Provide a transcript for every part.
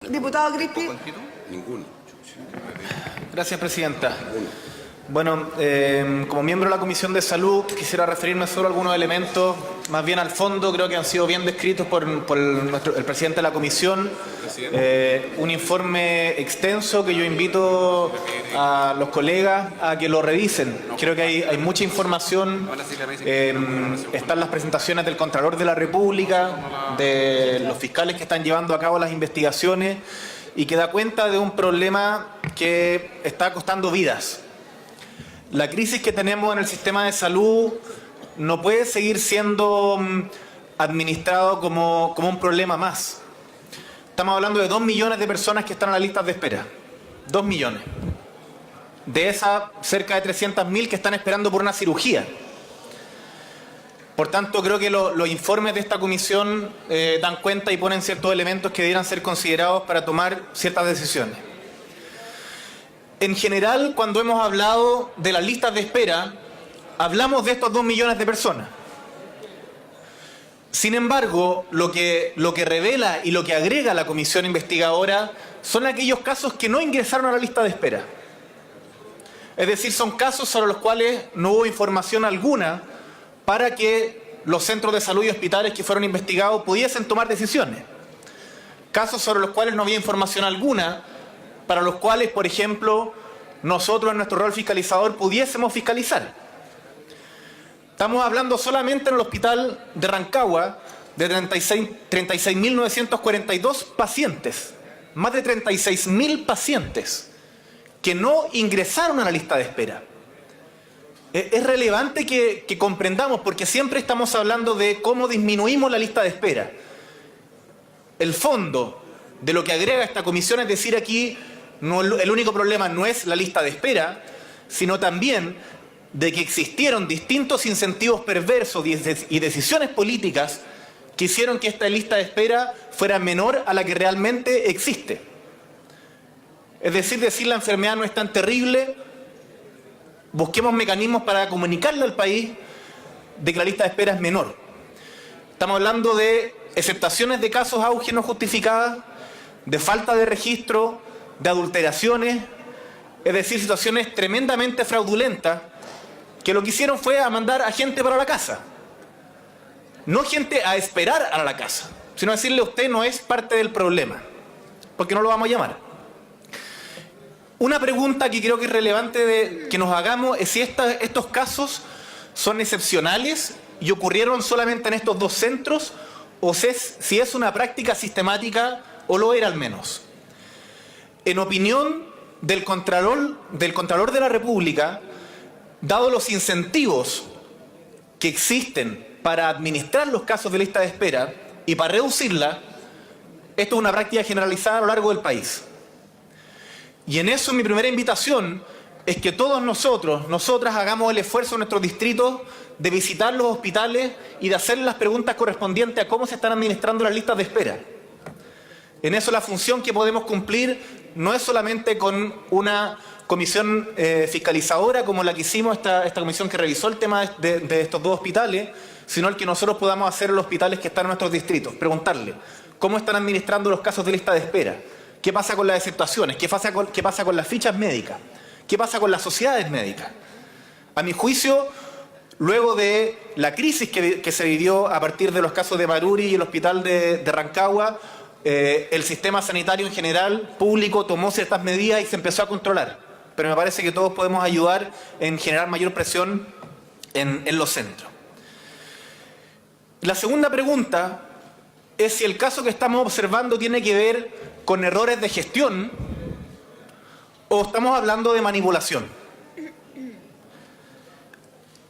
Diputado Crispi. Ninguno. Gracias, presidenta. Bueno, como miembro de la Comisión de Salud, quisiera referirme solo a algunos elementos, más bien al fondo. Creo que han sido bien descritos por el presidente de la Comisión. Un informe extenso que yo invito a los colegas a que lo revisen. Creo que hay mucha información. Están las presentaciones del Contralor de la República, de los fiscales que están llevando a cabo las investigaciones y que da cuenta de un problema que está costando vidas. La crisis que tenemos en el sistema de salud no puede seguir siendo administrado como un problema más. Estamos hablando de 2 millones de personas que están en las listas de espera. 2 millones. De esas, cerca de 300.000 que están esperando por una cirugía. Por tanto, creo que los informes de esta comisión dan cuenta y ponen ciertos elementos que debieran ser considerados para tomar ciertas decisiones. En general, cuando hemos hablado de las listas de espera, hablamos de estos 2 millones de personas. Sin embargo, lo que revela y lo que agrega la comisión investigadora son aquellos casos que no ingresaron a la lista de espera. Es decir, son casos sobre los cuales no hubo información alguna para que los centros de salud y hospitales que fueron investigados pudiesen tomar decisiones. Casos sobre los cuales no había información alguna, para los cuales, por ejemplo, nosotros en nuestro rol fiscalizador pudiésemos fiscalizar. Estamos hablando solamente en el hospital de Rancagua de 36.942 pacientes, más de 36.000 pacientes que no ingresaron a la lista de espera. Es relevante que comprendamos, porque siempre estamos hablando de cómo disminuimos la lista de espera. El fondo de lo que agrega esta comisión es decir aquí, el único problema no es la lista de espera, sino también de que existieron distintos incentivos perversos y decisiones políticas que hicieron que esta lista de espera fuera menor a la que realmente existe. Es decir la enfermedad no es tan terrible, busquemos mecanismos para comunicarle al país de que la lista de espera es menor. Estamos hablando de aceptaciones de casos auge no justificadas, de falta de registro, de adulteraciones, es decir, situaciones tremendamente fraudulentas que lo que hicieron fue a mandar a gente para la casa. No gente a esperar a la casa, sino decirle usted no es parte del problema, porque no lo vamos a llamar. Una pregunta que creo que es relevante que nos hagamos es si estos casos son excepcionales y ocurrieron solamente en estos 2 centros o si es una práctica sistemática o lo era al menos. En opinión del Contralor de la República, dado los incentivos que existen para administrar los casos de lista de espera y para reducirla, esto es una práctica generalizada a lo largo del país. Y en eso mi primera invitación es que todos nosotras hagamos el esfuerzo en nuestros distritos de visitar los hospitales y de hacer las preguntas correspondientes a cómo se están administrando las listas de espera. En eso la función que podemos cumplir no es solamente con una comisión fiscalizadora como la que hicimos, esta comisión que revisó el tema de estos 2 hospitales, sino el que nosotros podamos hacer en los hospitales que están en nuestros distritos. Preguntarle cómo están administrando los casos de lista de espera, qué pasa con las aceptaciones, qué pasa con las fichas médicas, qué pasa con las sociedades médicas. A mi juicio, luego de la crisis que se vivió a partir de los casos de Maruri y el hospital de Rancagua, el sistema sanitario en general, público, tomó ciertas medidas y se empezó a controlar. Pero me parece que todos podemos ayudar en generar mayor presión en los centros. La segunda pregunta es si el caso que estamos observando tiene que ver con errores de gestión o estamos hablando de manipulación.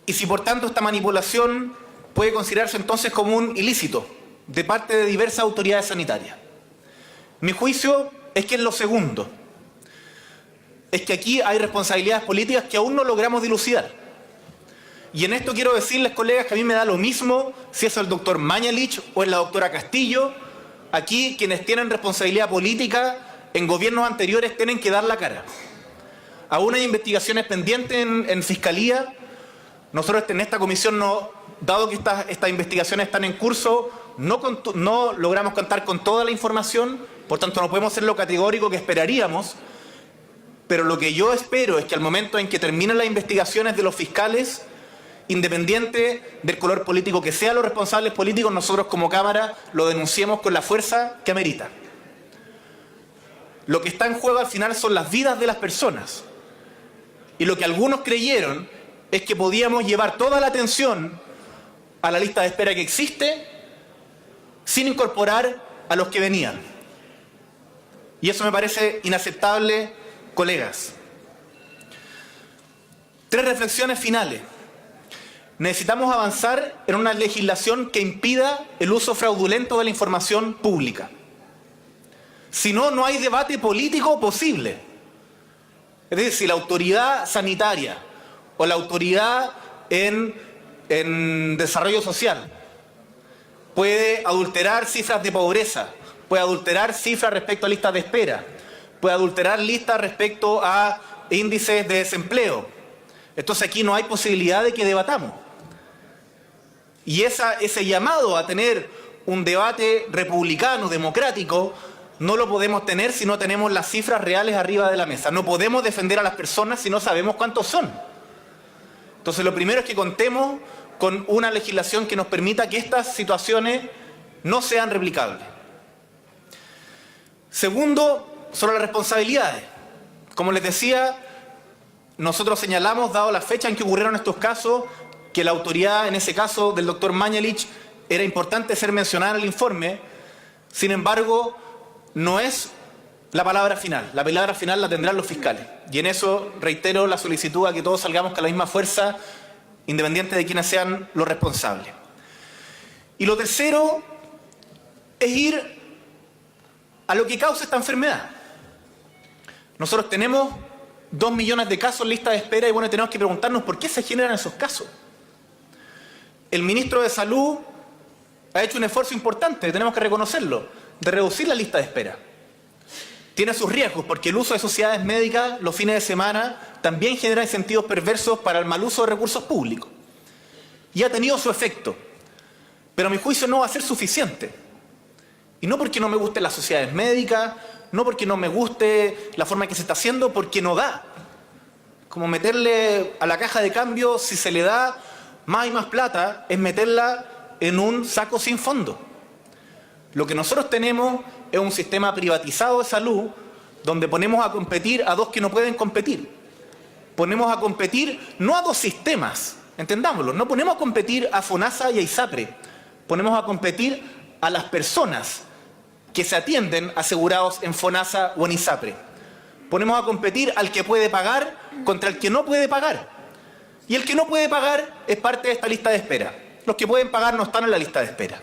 Y si por tanto esta manipulación puede considerarse entonces como un ilícito de parte de diversas autoridades sanitarias. Mi juicio es que es lo segundo. Es que aquí hay responsabilidades políticas que aún no logramos dilucidar. Y en esto quiero decirles, colegas, que a mí me da lo mismo si es el doctor Mañalich o es la doctora Castillo. Aquí quienes tienen responsabilidad política en gobiernos anteriores tienen que dar la cara. Aún hay investigaciones pendientes en Fiscalía. Nosotros en esta comisión, dado que estas investigaciones están en curso, no logramos contar con toda la información, Por tanto, no podemos ser lo categórico que esperaríamos, pero lo que yo espero es que al momento en que terminen las investigaciones de los fiscales, independiente del color político que sean los responsables políticos, nosotros como Cámara lo denunciemos con la fuerza que amerita. Lo que está en juego al final son las vidas de las personas. Y lo que algunos creyeron es que podíamos llevar toda la atención a la lista de espera que existe sin incorporar a los que venían. Y eso me parece inaceptable, colegas. 3 reflexiones finales. Necesitamos avanzar en una legislación que impida el uso fraudulento de la información pública. Si no, no hay debate político posible. Es decir, si la autoridad sanitaria o la autoridad en desarrollo social puede adulterar cifras de pobreza, puede adulterar cifras respecto a listas de espera, puede adulterar listas respecto a índices de desempleo, entonces aquí no hay posibilidad de que debatamos. Y ese llamado a tener un debate republicano, democrático, no lo podemos tener si no tenemos las cifras reales arriba de la mesa. No podemos defender a las personas si no sabemos cuántos son. Entonces, lo primero es que contemos con una legislación que nos permita que estas situaciones no sean replicables. Segundo, sobre las responsabilidades. Como les decía, nosotros señalamos, dado la fecha en que ocurrieron estos casos, que la autoridad, en ese caso del doctor Mañalich, era importante ser mencionada en el informe. Sin embargo, no es la palabra final. La palabra final la tendrán los fiscales. Y en eso reitero la solicitud a que todos salgamos con la misma fuerza, independiente de quienes sean los responsables. Y lo tercero es ir a lo que causa esta enfermedad. Nosotros tenemos 2 millones de casos en lista de espera y bueno, tenemos que preguntarnos por qué se generan esos casos. El ministro de Salud ha hecho un esfuerzo importante, tenemos que reconocerlo, de reducir la lista de espera. Tiene sus riesgos, porque el uso de sociedades médicas los fines de semana también genera incentivos perversos para el mal uso de recursos públicos. Y ha tenido su efecto, pero a mi juicio no va a ser suficiente. Y no porque no me gusten las sociedades médicas, no porque no me guste la forma en que se está haciendo, porque no da. Como meterle a la caja de cambio, si se le da más y más plata, es meterla en un saco sin fondo. Lo que nosotros tenemos es un sistema privatizado de salud donde ponemos a competir a dos que no pueden competir. Ponemos a competir no a dos sistemas, entendámoslo, no ponemos a competir a FONASA y a ISAPRE, ponemos a competir a las personas que se atienden asegurados en FONASA o en ISAPRE. Ponemos a competir al que puede pagar contra el que no puede pagar. Y el que no puede pagar es parte de esta lista de espera. Los que pueden pagar no están en la lista de espera.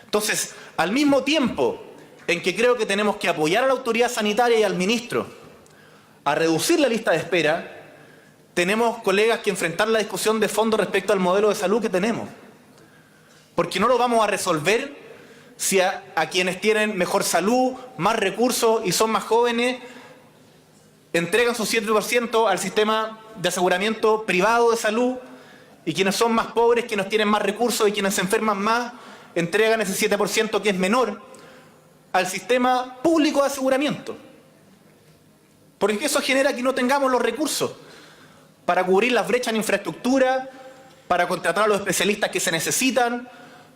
Entonces, al mismo tiempo en que creo que tenemos que apoyar a la autoridad sanitaria y al ministro a reducir la lista de espera, tenemos, colegas, que enfrentar la discusión de fondo respecto al modelo de salud que tenemos. Porque no lo vamos a resolver si a quienes tienen mejor salud, más recursos y son más jóvenes, entregan su 7% al sistema de aseguramiento privado de salud, y quienes son más pobres, quienes tienen más recursos y quienes se enferman más, entregan ese 7% que es menor al sistema público de aseguramiento. Porque eso genera que no tengamos los recursos para cubrir las brechas en infraestructura, para contratar a los especialistas que se necesitan,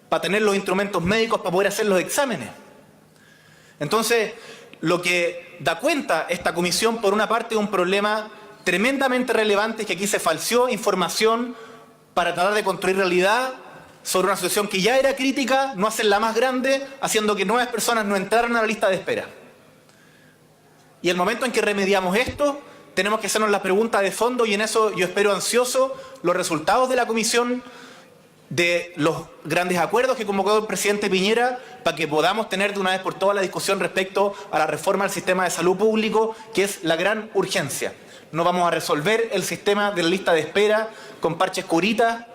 para tener los instrumentos médicos para poder hacer los exámenes. Entonces, lo que da cuenta esta comisión, por una parte, de un problema tremendamente relevante, es que aquí se falseó información para tratar de construir realidad sobre una situación que ya era crítica, no hacerla más grande, haciendo que nuevas personas no entraran a la lista de espera. Y el momento en que remediamos esto, tenemos que hacernos la pregunta de fondo, y en eso yo espero ansioso los resultados de la comisión, de los grandes acuerdos que convocó el presidente Piñera, para que podamos tener de una vez por todas la discusión respecto a la reforma del sistema de salud público, que es la gran urgencia. No vamos a resolver el sistema de la lista de espera con parches curitas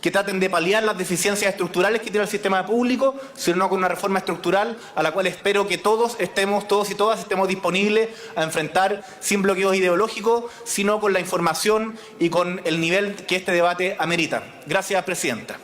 que traten de paliar las deficiencias estructurales que tiene el sistema público, sino con una reforma estructural a la cual espero que todos y todas estemos disponibles a enfrentar sin bloqueos ideológicos, sino con la información y con el nivel que este debate amerita. Gracias, presidenta.